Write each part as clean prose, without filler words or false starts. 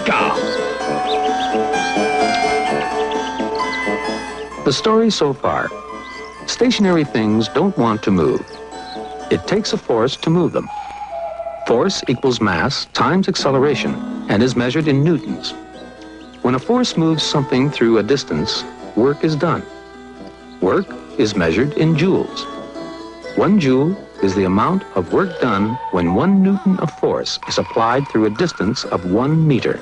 eureka! The story so far. Stationary things don't want to move. It takes a force to move them. Force equals mass times acceleration and is measured in newtons. When a force moves something through a distance, work is done. Work is measured in joules. 1 joule is the amount of work done when 1 newton of force is applied through a distance of 1 meter.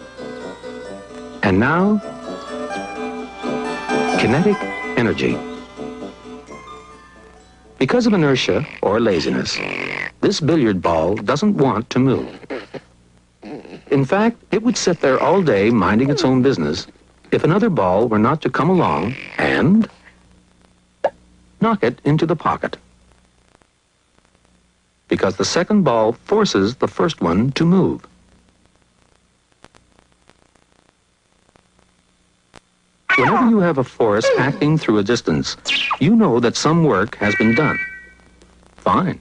And now, kinetic energy. Because of inertia or laziness, this billiard ball doesn't want to move. In fact, it would sit there all day minding its own business if another ball were not to come along and knock it into the pocket. Because the second ball forces the first one to move. Whenever you have a force acting through a distance, you know that some work has been done. Fine.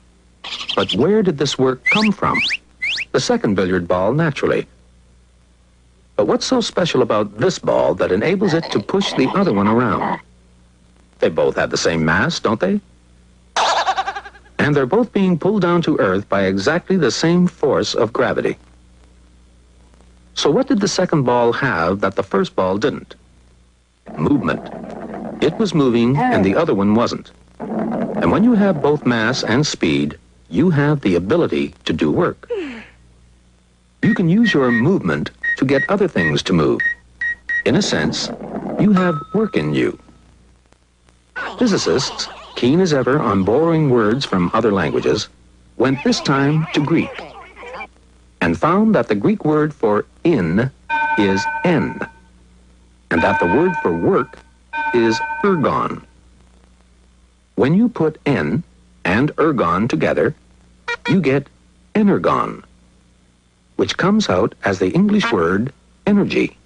But where did this work come from? The second billiard ball, naturally. But what's so special about this ball that enables it to push the other one around? They both have the same mass, don't they? And they're both being pulled down to Earth by exactly the same force of gravity. So what did the second ball have that the first ball didn't? Movement. It was moving and the other one wasn't. And when you have both mass and speed, you have the ability to do work. You can use your movement to get other things to move. In a sense, you have work in you. Physicists, keen as ever on borrowing words from other languages, went this time to Greek and found that the Greek word for in is en, and that the word for work is ergon. When you put en and ergon together, you get energon, which comes out as the English word energy.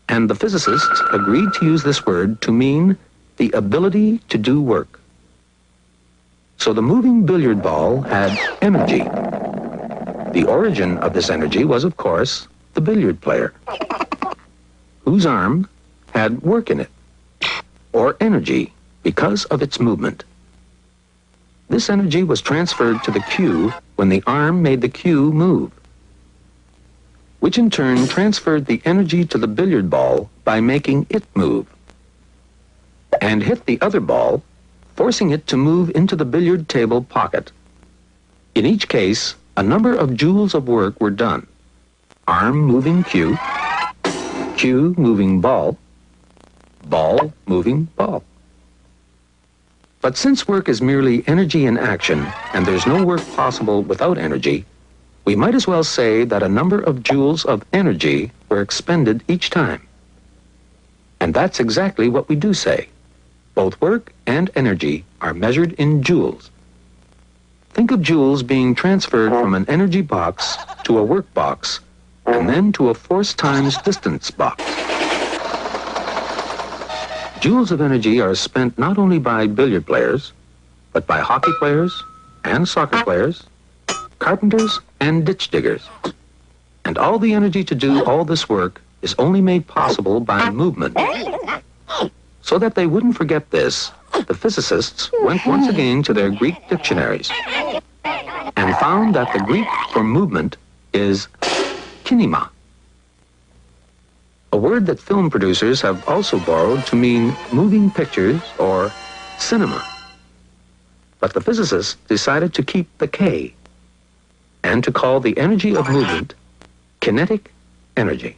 And the physicists agreed to use this word to mean the ability to do work. So the moving billiard ball had energy. The origin of this energy was, of course, the billiard player, whose arm had work in it, or energy, because of its movement. This energy was transferred to the cue when the arm made the cue move, which in turn transferred the energy to the billiard ball by making it move, and hit the other ball, forcing it to move into the billiard table pocket. In each case, a number of joules of work were done. Arm moving cue, cue moving ball, ball moving ball. But since work is merely energy in action, and there's no work possible without energy, we might as well say that a number of joules of energy were expended each time. And that's exactly what we do say. Both work and energy are measured in joules. Think of joules being transferred from an energy box to a work box, and then to a force times distance box. Joules of energy are spent not only by billiard players, but by hockey players and soccer players, carpenters and ditch diggers. And all the energy to do all this work is only made possible by movement. So that they wouldn't forget this, the physicists went once again to their Greek dictionaries and found that the Greek for movement is kinema, a word that film producers have also borrowed to mean moving pictures or cinema. But the physicists decided to keep the K and to call the energy of movement kinetic energy.